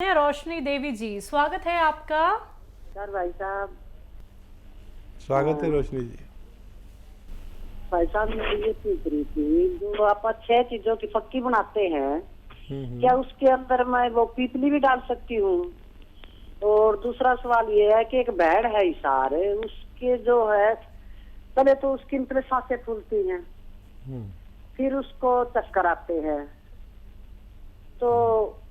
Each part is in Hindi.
हैं रोशनी देवी जी, स्वागत है आपका। सर भाई साहब, स्वागत है रोशनी जी। भाई साहब मैं ये पूछ रही थी, जो आप 6 चीजों की फक्की बनाते हैं, क्या उसके अंदर मैं वो पीपली भी डाल सकती हूँ? और दूसरा सवाल ये है कि एक भेड़ है इसार, उसके जो है पहले तो उसकी मतलब सांसें फूलती हैं, फिर उसको चक्कर आते हैं, तो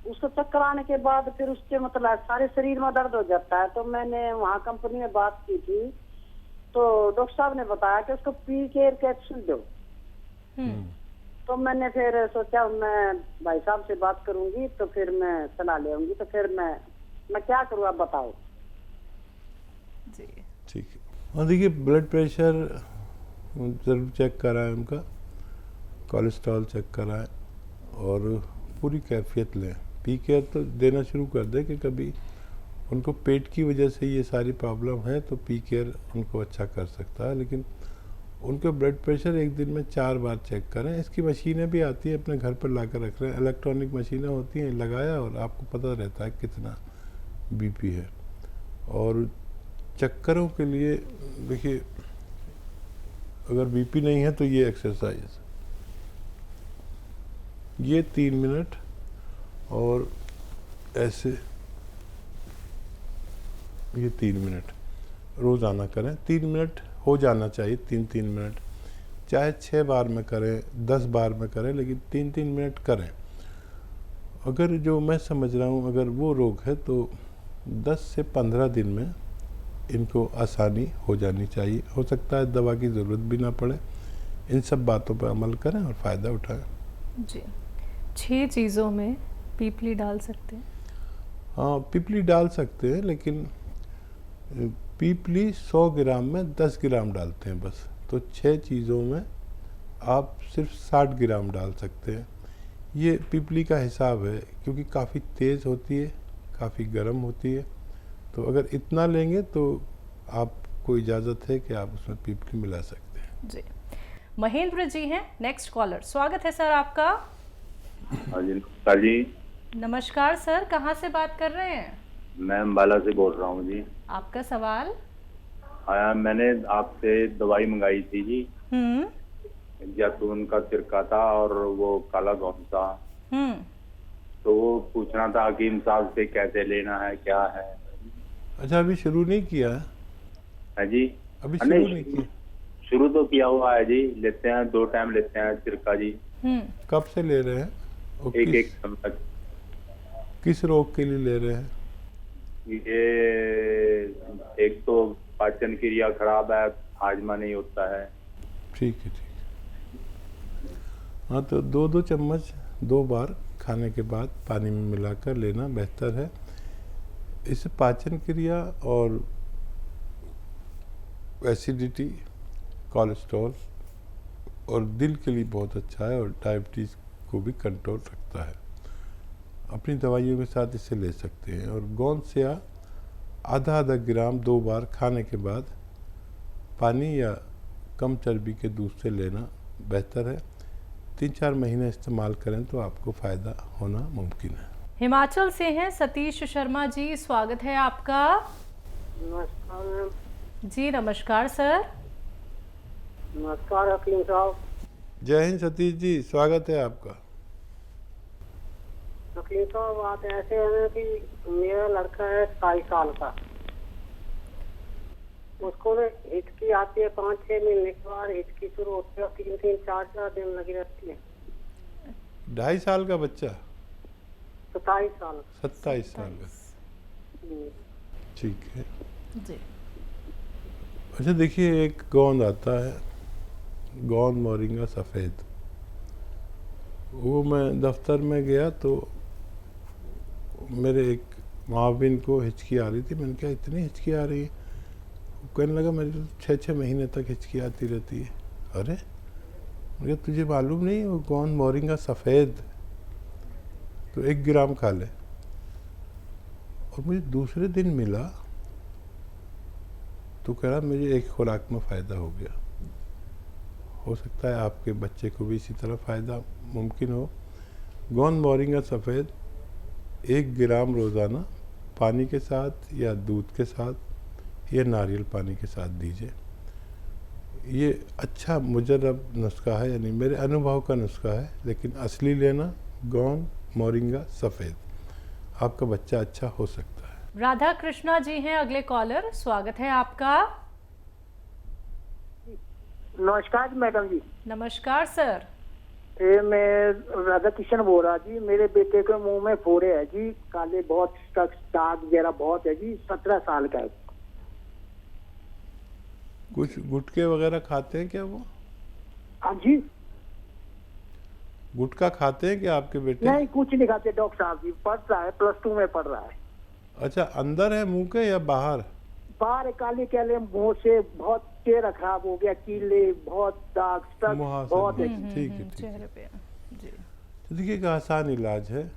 उसको चक्कर आने के बाद फिर उसके मतलब सारे शरीर में दर्द हो जाता है। तो मैंने वहाँ कंपनी में बात की थी, तो डॉक्टर साहब ने बताया कि उसको पी केयर कैप्सूल दो। तो मैंने फिर सोचा मैं भाई साहब से बात करूंगी, तो फिर मैं सलाह ले आऊंगी। तो फिर मैं क्या करूँ, आप बताओ जी। ठीक है। और देखिए, ब्लड प्रेशर ज़रूर चेक कराएं, उनका कोलेस्ट्रॉल चेक कराएं और पूरी कैफियत लें। पी केयर तो देना शुरू कर दें कि कभी उनको पेट की वजह से ये सारी प्रॉब्लम है तो पी केयर उनको अच्छा कर सकता है, लेकिन उनका ब्लड प्रेशर एक दिन में 4 बार चेक करें। इसकी मशीनें भी आती है, अपने घर पर ला कर रख रहे हैं, इलेक्ट्रॉनिक मशीनें होती हैं, लगाया और आपको पता रहता है कितना बीपी है। और चक्करों के लिए देखिए, अगर बीपी नहीं है तो ये एक्सरसाइज, ये 3 मिनट और ऐसे ये 3 मिनट रोज़ाना करें। 3 मिनट हो जाना चाहिए, 3-3 मिनट, चाहे 6 बार में करें 10 बार में करें, लेकिन 3-3 मिनट करें। अगर जो मैं समझ रहा हूँ, अगर वो रोग है तो 10 से 15 दिन में इनको आसानी हो जानी चाहिए। हो सकता है दवा की ज़रूरत भी ना पड़े। इन सब बातों पर अमल करें और फ़ायदा उठाएं। जी, 6 चीज़ों में पीपली डाल सकते हैं? हाँ, पीपली डाल सकते हैं, लेकिन पीपली 100 ग्राम में 10 ग्राम डालते हैं बस। तो 6 चीज़ों में आप सिर्फ 60 ग्राम डाल सकते हैं। ये पीपली का हिसाब है, क्योंकि काफ़ी तेज़ होती है, काफ़ी गर्म होती है। तो अगर इतना लेंगे तो आपको इजाज़त है कि आप उसमें पीपली मिला सकते हैं। जी। महेंद्र जी हैं नेक्स्ट कॉलर, स्वागत है सर आपका। हाँ जी, नमस्कार जी। नमस्कार सर, कहाँ से बात कर रहे हैं? मैं अम्बाला से बोल रहा हूँ जी। आपका सवाल? मैंने आपसे दवाई मंगाई थी जी, जैतून का सिरका था और वो काला घोंस था। तो वो पूछना था हकीम साहब से कैसे लेना है, क्या है। अच्छा, अभी शुरू नहीं किया है? है जी, अभी शुरू नहीं किया? शुरू तो किया हुआ है जी। लेते हैं, 2 टाइम लेते हैं सिरका जी। कब से ले रहे हैं? और एक चम्मच। किस रोग के लिए ले रहे हैं? ये एक तो पाचन क्रिया खराब है, हाजमा नहीं होता है। ठीक है, ठीक है। हाँ, तो 2-2 चम्मच 2 बार खाने के बाद पानी में मिलाकर लेना बेहतर है। इससे पाचन क्रिया और एसिडिटी, कोलेस्ट्रॉल और दिल के लिए बहुत अच्छा है, और डायबिटीज़ को भी कंट्रोल रखता है। अपनी दवाइयों के साथ इसे ले सकते हैं। और गोंद से आधा ग्राम 2 बार खाने के बाद पानी या कम चर्बी के दूध से लेना बेहतर है। 3-4 महीने इस्तेमाल करें तो आपको फ़ायदा होना मुमकिन है। हिमाचल से हैं सतीश शर्मा जी, स्वागत है आपका। नमस्कार जी नमस्कार सर। नमस्कार हकीम साहब। जय हिंद सतीश जी, स्वागत है आपका। हकीम साहब, बात ऐसे है कि मेरा लड़का है 27 साल का, उसको ना हिचकी आती है 5-6 महीने के बाद हिचकी शुरू होती है, 3-3, 4-4 दिन लगी रहती है। 2.5 साल का बच्चा? 27 साल। 27 साल का, ठीक है जी। अच्छा, देखिए, एक गोंद आता है, गोंद मोरिंगा सफ़ेद। वो मैं दफ्तर में गया तो मेरे एक माविन को हिचकी आ रही थी। मैंने कहा, इतनी हिचकी आ रही है? कहने लगा, मेरे तो 6-6 महीने तक हिचकी आती रहती है। अरे, मुझे तुझे मालूम नहीं वो गोंद मोरिंगा सफ़ेद, तो 1 ग्राम खा ले। और मुझे दूसरे दिन मिला तो कह रहा मुझे एक खुराक में फ़ायदा हो गया। हो सकता है आपके बच्चे को भी इसी तरह फ़ायदा मुमकिन हो। गोंद मोरिंगा सफ़ेद 1 ग्राम रोज़ाना पानी के साथ या दूध के साथ या नारियल पानी के साथ दीजिए। ये अच्छा मुजर्रब नुस्खा है, यानी मेरे अनुभव का नुस्खा है, लेकिन असली लेना गोंद, मोरिंगा, सफ़ेद, आपका बच्चा अच्छा हो सकता है। राधा कृष्णा जी हैं अगले कॉलर, स्वागत है आपका। नमस्कार मैडम जी। नमस्कार सर। ये मैं राधा किशन बोल रहा जी। मेरे बेटे के मुंह में फोड़े है जी, काले बहुत, दाग वगैरह बहुत है जी। 17 साल का है। कुछ गुटके वगैरह खाते हैं क्या वो? हाँ जी। गुटखा खाते हैं क्या आपके बेटे? नहीं, कुछ नहीं खाते डॉक्टर साहब जी। पढ़ रहा है, +2 में पढ़ रहा है। अच्छा, अंदर है मुंह के या बाहर? बाहर काले काले मुंह से बहुत चेहरा खराब हो गया, कीले, बहुत दाग, बहुत है। ठीक है, चेहरे पे जी। तो देखिए, एक आसान इलाज है।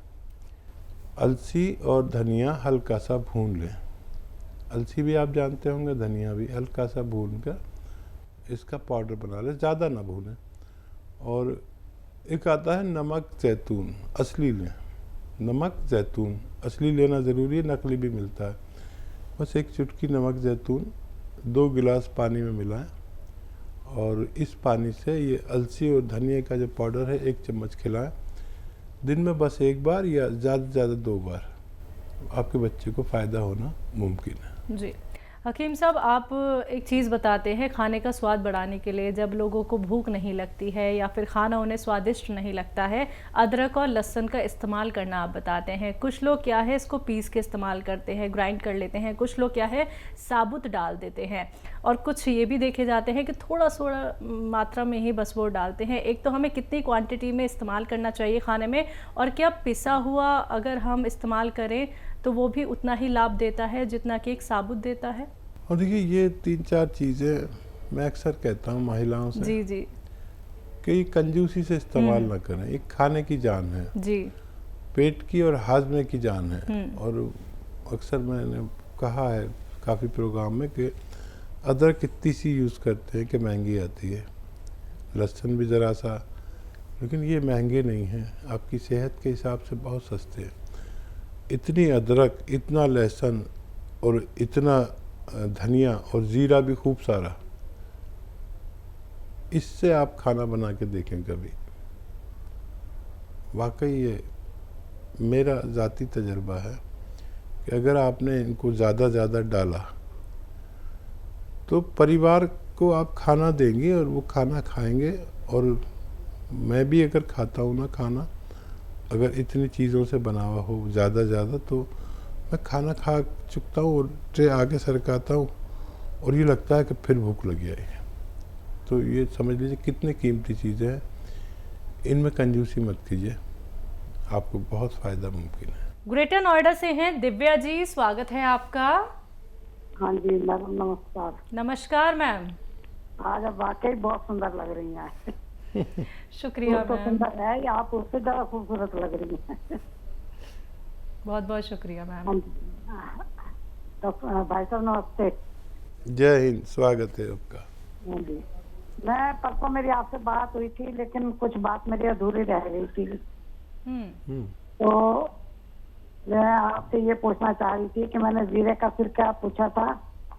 अलसी और धनिया हल्का सा भून लें। अलसी भी आप जानते होंगे, धनिया भी हल्का सा भून कर इसका पाउडर बना लें, ज़्यादा ना भूनें। और एक आता है नमक जैतून, असली लें। नमक जैतून असली लेना ज़रूरी है, नकली भी मिलता है। बस एक चुटकी नमक जैतून 2 गिलास पानी में मिलाएं और इस पानी से ये अलसी और धनिया का जो पाउडर है 1 चम्मच खिलाएं। दिन में बस 1 बार या ज़्यादा से ज़्यादा 2 बार, आपके बच्चे को फ़ायदा होना मुमकिन है। जी हकीम साहब, आप एक चीज़ बताते हैं खाने का स्वाद बढ़ाने के लिए, जब लोगों को भूख नहीं लगती है या फिर खाना उन्हें स्वादिष्ट नहीं लगता है, अदरक और लहसुन का इस्तेमाल करना आप बताते हैं। कुछ लोग क्या है इसको पीस के इस्तेमाल करते हैं, ग्राइंड कर लेते हैं, कुछ लोग क्या है साबुत डाल देते हैं, और कुछ ये भी देखे जाते हैं कि थोड़ा थोड़ा मात्रा में ही बस वो डालते हैं। एक तो हमें कितनी क्वांटिटी में इस्तेमाल करना चाहिए खाने में, और क्या पिसा हुआ अगर हम इस्तेमाल करें तो वो भी उतना ही लाभ देता है जितना कि एक साबुत देता है? और देखिए, ये 3-4 चीज़ें मैं अक्सर कहता हूँ महिलाओं से जी जी कि ये कंजूसी से इस्तेमाल ना करें। एक खाने की जान है जी, पेट की और हाजमे की जान है। और अक्सर मैंने कहा है काफ़ी प्रोग्राम में कि अदरक इतनी सी यूज़ करते हैं कि महंगी आती है, लहसुन भी ज़रा सा, लेकिन ये महंगे नहीं हैं, आपकी सेहत के हिसाब से बहुत सस्ते हैं। इतनी अदरक, इतना लहसुन और इतना धनिया और ज़ीरा भी खूब सारा, इससे आप खाना बना के देखें कभी। वाकई ये मेरा ज़ाती तजर्बा है कि अगर आपने इनको ज़्यादा डाला तो परिवार को आप खाना देंगे और वो खाना खाएंगे। और मैं भी अगर खाता हूँ ना खाना, अगर इतनी चीज़ों से बना हुआ हो ज़्यादा तो मैं खाना खा चुकता हूँ और ट्रे आगे सरकाता हूँ और ये लगता है कि फिर भूख लगी है। तो ये समझ लीजिए कितनी कीमती चीज़ें हैं, इनमें कंजूसी मत कीजिए, आपको बहुत फ़ायदा मुमकिन है। ग्रेटर नोएडा से हैं दिव्या जी, स्वागत है आपका। हाँ जी मैडम, नमस्कार। नमस्कार मैम। आज आप वाकई बहुत सुंदर लग रही हैं। शुक्रिया तो मैम, सुंदर है, या आप उससे ज़्यादा खूबसूरत लग रही हैं। बहुत बहुत शुक्रिया मैम। हाँ जी। तो भाई साहब नमस्ते। जय हिंद, स्वागत है आपका। हाँ जी, मैं परसों मेरी आपसे बात हुई थी, लेकिन कुछ बात मेरी अधूरी रह गई थी। तो मैं आपसे ये पूछना चाह रही थी कि मैंने जीरे का सिरका पूछा था,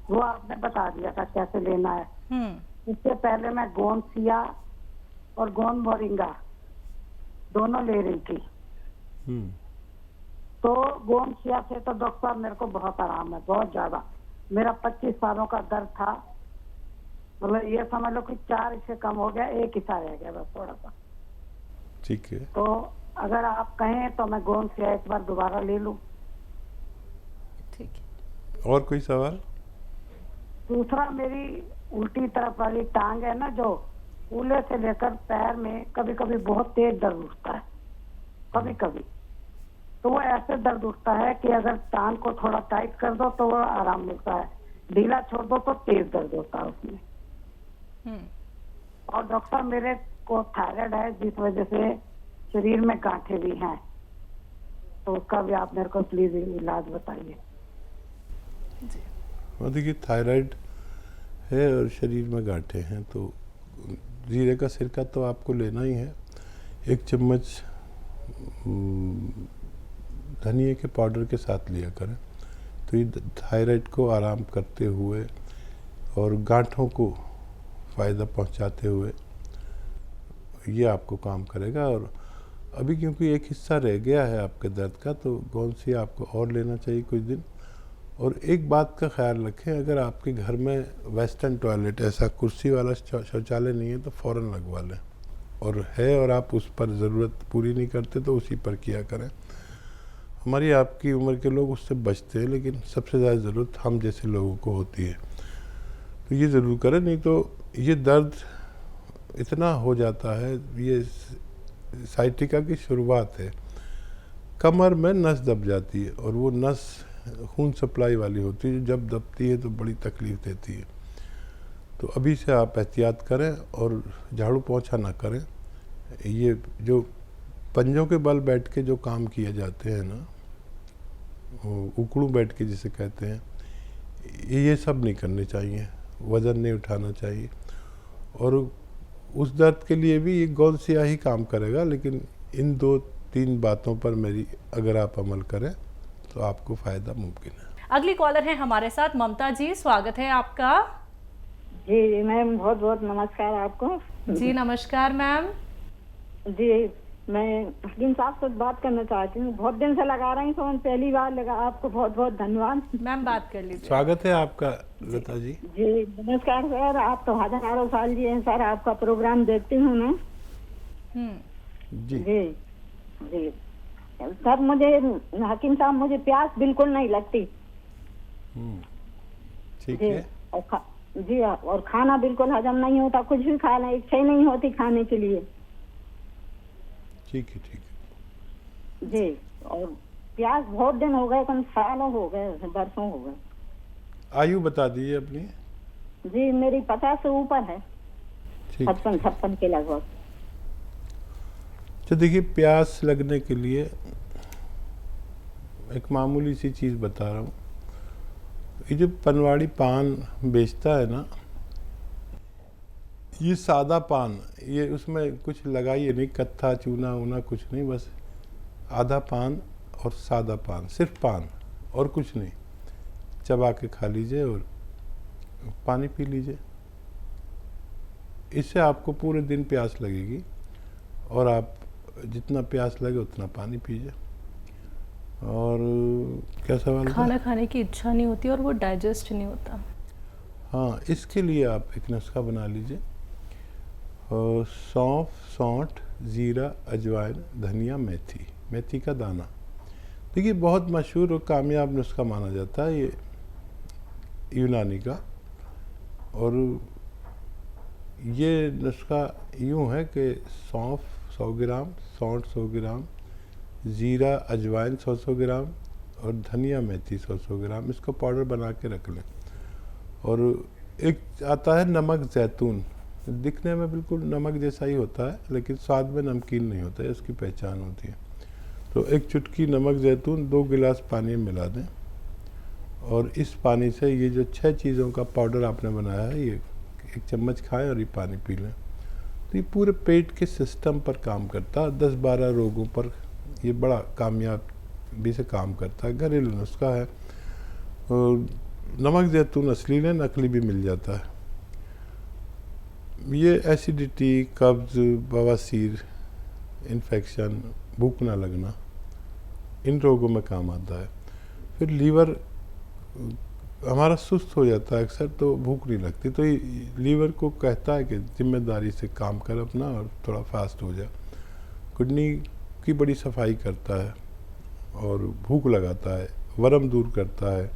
वो आपने बता दिया था कैसे लेना है। इससे पहले मैं गोंद सिया और गोंद मोरिंगा दोनों ले रही थी। तो गोंद सिया से तो डॉक्टर साहब मेरे को बहुत आराम है, बहुत ज्यादा। मेरा 25 सालों का दर्द था, मतलब ये समझ लो कि 4 हिस्से कम हो गया, 1 हिस्सा रह गया बस थोड़ा सा। ठीक है। तो अगर आप कहें तो मैं गोंद सिया एक बार दोबारा ले लूं। ठीक है। और कोई सवाल? दूसरा, मेरी उल्टी तरफ वाली टांग है ना, जो कूल्हे से लेकर पैर में कभी कभी बहुत तेज दर्द उठता है, कभी कभी तो वो ऐसे दर्द उठता है कि अगर टांग को थोड़ा टाइट कर दो तो वो आराम मिलता है, ढीला छोड़ दो तो तेज दर्द होता है उसमें। और डॉक्टर मेरे को थायराइड है, जिस वजह से शरीर में गांठें भी हैं, तो उसका भी आप मेरे को प्लीज इलाज बताइए। देखिए, थायराइड है और शरीर में गांठें हैं, तो जीरे का सिरका तो आपको लेना ही है। 1 चम्मच धनिए के पाउडर के साथ लिया करें। तो ये थायराइड को आराम करते हुए और गांठों को फ़ायदा पहुंचाते हुए ये आपको काम करेगा। और अभी क्योंकि एक हिस्सा रह गया है आपके दर्द का, तो गोंसी आपको और लेना चाहिए कुछ दिन। और एक बात का ख्याल रखें, अगर आपके घर में वेस्टर्न टॉयलेट, ऐसा कुर्सी वाला शौचालय नहीं है तो फ़ौरन लगवा लें, और है और आप उस पर ज़रूरत पूरी नहीं करते तो उसी पर किया करें। हमारी आपकी उम्र के लोग उससे बचते हैं, लेकिन सबसे ज़्यादा ज़रूरत हम जैसे लोगों को होती है, तो ये ज़रूर करें। नहीं तो ये दर्द इतना हो जाता है, ये साइटिका की शुरुआत है। कमर में नस दब जाती है और वो नस खून सप्लाई वाली होती है, जब दबती है तो बड़ी तकलीफ़ देती है। तो अभी से आप एहतियात करें और झाड़ू पोंछा ना करें। ये जो पंजों के बल बैठ के जो काम किए जाते हैं ना, उकड़ू बैठ के जिसे कहते हैं, ये सब नहीं करने चाहिए, वज़न नहीं उठाना चाहिए। और उस दर्द के लिए भी ये गोंसिया ही काम करेगा, लेकिन इन 2-3 बातों पर मेरी अगर आप अमल करें तो आपको फ़ायदा मुमकिन है। अगली कॉलर है हमारे साथ ममता जी, स्वागत है आपका। जी मैम, बहुत बहुत नमस्कार आपको। जी नमस्कार मैम। जी मैं हकीम साहब से बात करना चाहती हूँ, बहुत दिन से लगा रही हूँ, पहली बार लगा। आपको बहुत बहुत धन्यवाद। मैम बात कर लीजिए। स्वागत है आपका लता जी। जी नमस्कार सर, आप तो हजारों साल जी हैं सर, आपका प्रोग्राम देखती हूँ मैं। जी जी जी सर, मुझे हकीम साहब, मुझे प्यास बिल्कुल नहीं लगती। ठीक है। और खाना बिल्कुल हजम नहीं होता, कुछ भी खाना इच्छा ही नहीं होती खाने के लिए। ठीक है जी, और प्यास बहुत दिन हो गए, कम सालों हो गए, बरसों हो गए। आयु बता दीजिए अपनी। जी मेरी 50 से ऊपर है, 56 के लगभग। तो देखिए, प्यास लगने के लिए एक मामूली सी चीज़ बता रहा हूँ। ये जो पनवाड़ी पान बेचता है ना, ये सादा पान, ये उसमें कुछ लगाइए नहीं, कत्था चूना वूना कुछ नहीं, बस आधा पान और सादा पान, सिर्फ पान और कुछ नहीं, चबा के खा लीजिए और पानी पी लीजिए। इससे आपको पूरे दिन प्यास लगेगी और आप जितना प्यास लगे उतना पानी पीजिए। और क्या सवाल था? खाना खाने की इच्छा नहीं होती और वो डाइजेस्ट नहीं होता। हाँ, इसके लिए आप एक नुस्खा बना लीजिए। सौंफ, सौंठ, जीरा, अजवाइन, धनिया, मेथी का दाना। देखिए, बहुत मशहूर और कामयाब नुस्खा माना जाता है ये यूनानी का। और ये नुस्खा यूँ है कि सौंफ 100 ग्राम, सौंठ 100 ग्राम, जीरा अजवाइन 100 ग्राम और धनिया मेथी 100 ग्राम, इसको पाउडर बना के रख लें। और एक आता है नमक जैतून, दिखने में बिल्कुल नमक जैसा ही होता है, लेकिन स्वाद में नमकीन नहीं होता है, इसकी पहचान होती है। तो एक चुटकी नमक जैतून 2 गिलास पानी में मिला दें, और इस पानी से ये जो 6 चीज़ों का पाउडर आपने बनाया है, ये 1 चम्मच खाएं और ये पानी पी लें। तो ये पूरे पेट के सिस्टम पर काम करता है, 10-12 रोगों पर ये बड़ा कामयाबी से काम करता है। घरेलू नुस्खा है। और नमक जैतून असली में, नकली भी मिल जाता है। ये एसिडिटी, कब्ज़, बवासीर, इन्फेक्शन, भूख ना लगना, इन रोगों में काम आता है। फिर लीवर हमारा सुस्त हो जाता है अक्सर, तो भूख नहीं लगती, तो ये लीवर को कहता है कि जिम्मेदारी से काम कर अपना और थोड़ा फास्ट हो जा। किडनी की बड़ी सफाई करता है और भूख लगाता है, वरम दूर करता है,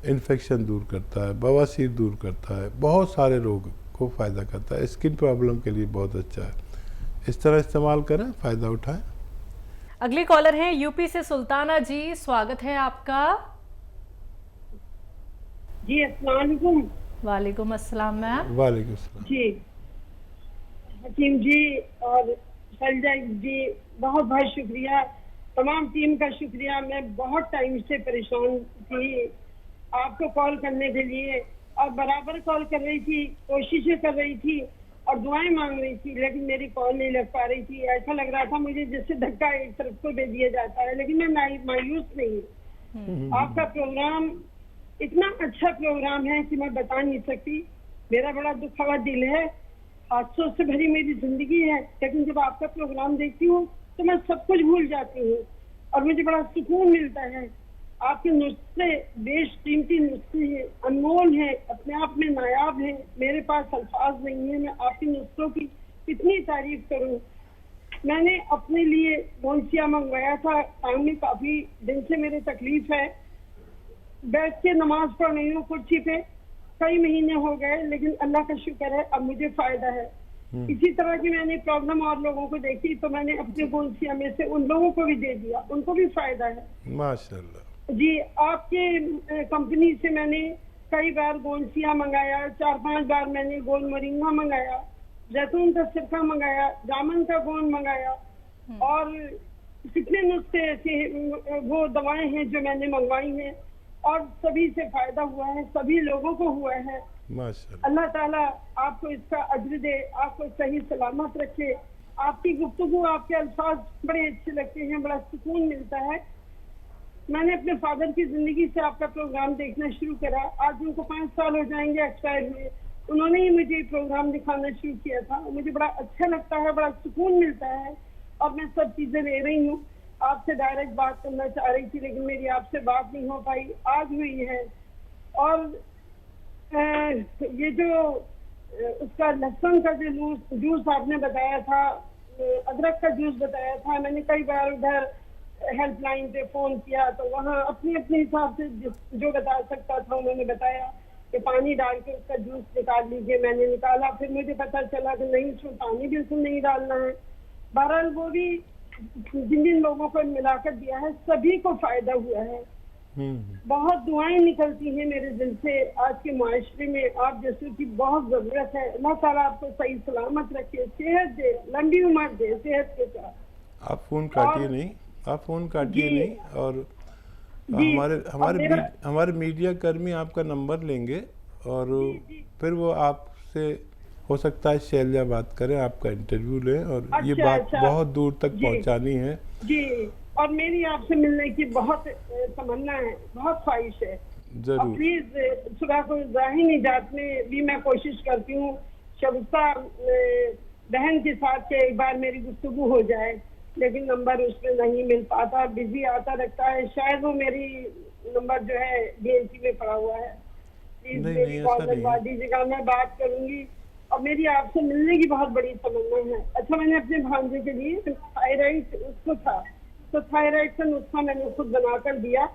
इन्फेक्शन दूर करता है, बवासीर दूर करता है, बहुत सारे रोग को फ़ायदा करता है। स्किन प्रॉब्लम के लिए बहुत अच्छा है। इस तरह इस्तेमाल करें, फ़ायदा उठाएं। अगली कॉलर है यूपी से सुल्ताना जी, स्वागत है आपका। जी अस्सलाम वालेकुम। वालेकुम अस्सलाम मैम। वालेकुम अस्सलाम। जी हकीम जी और शैलजा जी, बहुत बहुत शुक्रिया, तमाम टीम का शुक्रिया। मैं बहुत टाइम से परेशान थी आपको कॉल करने के लिए, और बराबर कॉल कर रही थी, कोशिशें कर रही थी, और दुआएं मांग रही थी, लेकिन मेरी कॉल नहीं लग पा रही थी। ऐसा लग रहा था मुझे जैसे धक्का एक तरफ को दे दिया जाता है, लेकिन मैं मायूस नहीं हूँ। आपका प्रोग्राम इतना अच्छा प्रोग्राम है कि मैं बता नहीं सकती। मेरा बड़ा दुखा हुआ दिल है, हादसों से भरी मेरी जिंदगी है, लेकिन जब आपका प्रोग्राम देखती हूँ तो मैं सब कुछ भूल जाती हूँ और मुझे बड़ा सुकून मिलता है। आपके नुस्खे बेशकीमती नुस्खे हैं, अनमोल है, अपने आप में नायाब है। मेरे पास अल्फाज नहीं है, मैं आपके नुस्खों की कितनी तारीफ करूं। मैंने अपने लिए गोंसिया मंगवाया था, टांग में काफी दिन से मेरे तकलीफ है, बैठ के नमाज पढ़ रही हूँ कुर्सी पे, कई महीने हो गए, लेकिन अल्लाह का शुक्र है अब मुझे फायदा है। इसी तरह की मैंने प्रॉब्लम और लोगों को देखी तो मैंने अपने गोंसिया में से उन लोगों को भी दे दिया, उनको भी फायदा है। माशाल्लाह जी, आपके कंपनी से मैंने कई बार गोंसिया मंगाया, 4-5 बार मैंने गोल मोरिंगा मंगाया, जैतून का सिरका मंगाया, जामुन का गोंद मंगाया और कितने नुस्खे ऐसे वो दवाएं हैं जो मैंने मंगवाई हैं और सभी से फायदा हुआ है, सभी लोगों को हुआ है। माशाल्लाह। अल्लाह ताला आपको इसका अज्र दे, आपको सही सलामत रखे। आपकी गुफ्तगू, आपके अल्फाज बड़े अच्छे लगते हैं, बड़ा सुकून मिलता है। मैंने अपने फादर की जिंदगी से आपका प्रोग्राम देखना शुरू करा, आज उनको 5 साल हो जाएंगे एक्सपायर हुए। उन्होंने ही मुझे प्रोग्राम दिखाना शुरू किया था, मुझे बड़ा अच्छा लगता है, बड़ा सुकून मिलता है और मैं सब चीजें ले रही हूँ। आपसे डायरेक्ट बात करना चाह रही थी लेकिन मेरी आपसे बात नहीं हो पाई, आज हुई है। और ये जो उसका लहसुन का जो जूस आपने बताया था, अदरक का जूस बताया था, मैंने कई बार उधर हेल्पलाइन पे फोन किया तो वहाँ अपने अपने हिसाब से जो बता सकता था उन्होंने बताया कि पानी डाल के उसका जूस निकाल लीजिए। मैंने निकाला, फिर मुझे पता चला कि नहीं, उसमें पानी बिल्कुल नहीं डालना है। बहरहाल वो भी जिन जिन लोगों को मिलाकर दिया है सभी को फायदा हुआ है। बहुत दुआएं निकलती हैं मेरे दिल से। आज के माशरे में आप जैसे की बहुत जरूरत है। अल्लाह ताला आपको सही सलामत रखे, सेहत दे, लंबी उम्र दे सेहत के साथ। आप फोन काटिए नहीं, आप फोन काटिए नहीं। और हमारे मीडिया कर्मी आपका नंबर लेंगे और फिर वो आपसे हो सकता है शैल्या बात करें, आपका इंटरव्यू लें और ये बात बहुत दूर तक पहुंचानी है। जी, और मेरी आपसे मिलने की बहुत तमन्ना है, बहुत ख्वाहिश है। जरूर। प्लीज सुबह को जाहिर निजात में भी मैं कोशिश करती हूँ शगुफ्ता बहन के साथ के एक बार मेरी गुफ्तगू हो जाए, लेकिन नंबर उसमें नहीं मिल पाता, बिजी आता रहता है। शायद वो मेरी नंबर जो है DNC में पड़ा हुआ है। प्लीज मेरी कॉल लगवा दीजिएगा, मैं बात करूंगी। और मेरी आपसे मिलने की बहुत बड़ी तमन्ना है। अच्छा, मैंने अपने भांजे के लिए थायराइड उसको था तो थायराइड का नुस्खा मैंने खुद बनाकर दिया।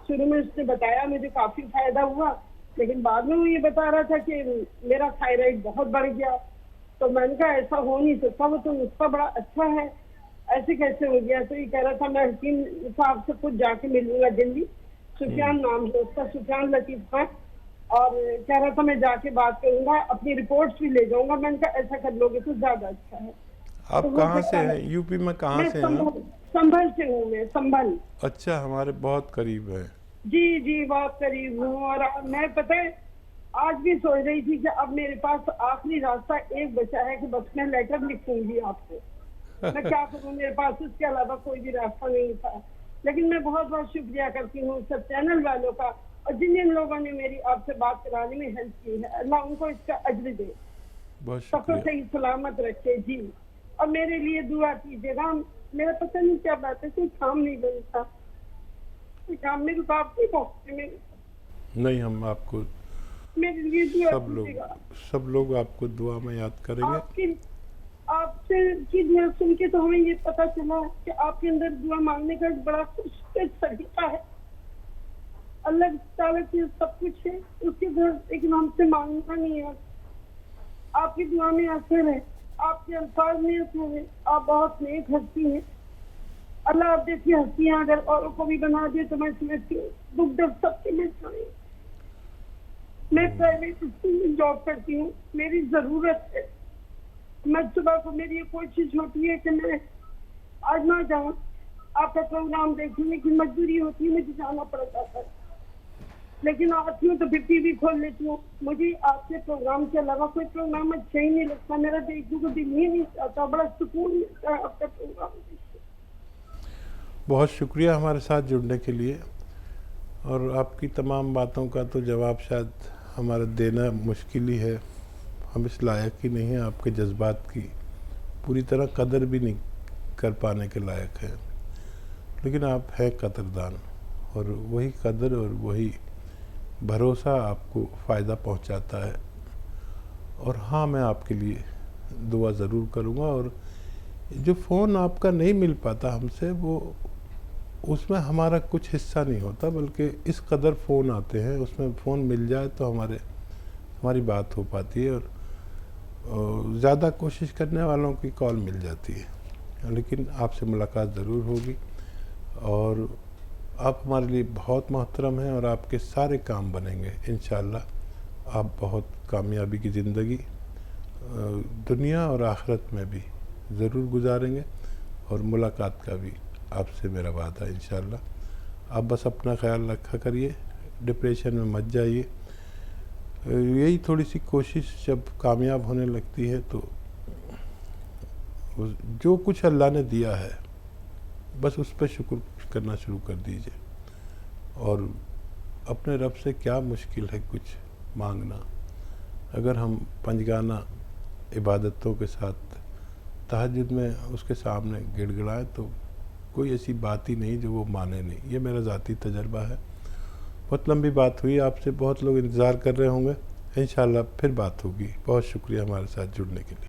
शुरू में उसने बताया, मुझे काफी फायदा हुआ, लेकिन बाद में वो ये बता रहा था कि मेरा थायराइड बहुत बढ़ गया। तो मैंने कहा ऐसा हो नहीं सकता, वो तो नुस्खा बड़ा अच्छा है, ऐसे कैसे हो गया? तो ये कह रहा था मैं हकीम साहब से खुद जाके मिलूंगा दिल्ली, सुफियान नाम है उसका, सुफियान लतीफ खान, और कह रहा था मैं जाके बात करूंगा, अपनी रिपोर्ट्स भी ले जाऊंगा। मैंने कहा ऐसा कर लोगे तो ज्यादा अच्छा है। आप तो कहाँ से हैं? यूपी में कहाँ से हैं? संभल से हूँ मैं, संभल। अच्छा, हमारे बहुत करीब है। जी जी, बहुत करीब हूँ। और मैं पता है आज भी सोच रही थी कि अब मेरे पास आखिरी रास्ता एक बचा है कि बस मैं लेटर लिखूंगी आपको। मैं क्या करूँ, मेरे पास इसके अलावा कोई भी रास्ता नहीं था। लेकिन मैं बहुत बहुत शुक्रिया करती हूँ सब चैनल वालों का और जिन जिन लोगों ने मेरी आपसे बात कराने में हेल्प की है। अल्लाह उनको इसका अज्र दे, सबको सही सलामत रखे। जी, और मेरे लिए दुआ कीजिएगा। मेरा पता नहीं क्या बात है, कोई काम नहीं बनता, कोई काम में रुकावट नहीं पहुँचती मेरे। नहीं, हम आपको मेरे लिए दुआ सब लोग आपको दुआ में याद करेंगे। आपसे की दुआ सुन के तो हमें ये पता चला कि आपके अंदर दुआ मांगने का एक बड़ा खुशकिस्मत तरीका है। अल्लाह ताला की सब कुछ है उसके घर, लेकिन हमसे मांगना नहीं है। आपकी दुआ में असर है, आपके अल्फाज में असर है। आप बहुत नेक हस्ती हैं। अल्लाह आप जैसी हस्तियाँ अगर औरों को भी बना दे तो मैं समझती हूँ दुख दर्द सबके मिल जाए। मैं प्राइवेट स्कूल में जॉब करती हूँ, मेरी जरूरत है। मैं सुबह को मेरी कोशिश होती है कि मैं आज ना जाऊँ, आपका प्रोग्राम देखूँ, लेकिन मजबूरी होती है, मुझे जाना पड़ जाता है। लेकिन आती हूँ तो फिर टीवी खोल लेती हूँ। मुझे आपके प्रोग्राम के अलावा कोई प्रोग्राम अच्छा ही नहीं लगता, मेरा देखने को दिल ही नहीं चाहता, बड़ा सुकून मिलता है आपका प्रोग्राम। बहुत शुक्रिया हमारे साथ जुड़ने के लिए, और आपकी तमाम बातों का तो जवाब शायद हमारा देना मुश्किल ही है। हम इस लायक ही नहीं हैं, आपके जज्बात की पूरी तरह कदर भी नहीं कर पाने के लायक है, लेकिन आप हैं कदरदान, और वही कदर और वही भरोसा आपको फ़ायदा पहुंचाता है। और हाँ, मैं आपके लिए दुआ ज़रूर करूँगा। और जो फ़ोन आपका नहीं मिल पाता हमसे, वो उसमें हमारा कुछ हिस्सा नहीं होता, बल्कि इस कदर फ़ोन आते हैं, उसमें फ़ोन मिल जाए तो हमारी बात हो पाती है, और ज़्यादा कोशिश करने वालों की कॉल मिल जाती है। लेकिन आपसे मुलाकात ज़रूर होगी, और आप हमारे लिए बहुत मोहतरम हैं, और आपके सारे काम बनेंगे इंशाअल्लाह। आप बहुत कामयाबी की ज़िंदगी दुनिया और आखिरत में भी ज़रूर गुजारेंगे, और मुलाकात का भी आपसे मेरा वादा है इंशाअल्लाह। आप बस अपना ख्याल रखा करिए, डिप्रेशन में मत जाइए। यही थोड़ी सी कोशिश जब कामयाब होने लगती है तो जो कुछ अल्लाह ने दिया है बस उस पर शुक्र करना शुरू कर दीजिए। और अपने रब से क्या मुश्किल है कुछ मांगना, अगर हम पंजगाना इबादतों के साथ तहज्जुद में उसके सामने गिड़गिड़ाएं तो कोई ऐसी बात ही नहीं जो वो माने नहीं। ये मेरा ज़ाती तजर्बा है। बहुत लंबी बात हुई, आपसे बहुत लोग इंतज़ार कर रहे होंगे, इंशाअल्लाह फिर बात होगी। बहुत शुक्रिया हमारे साथ जुड़ने के लिए।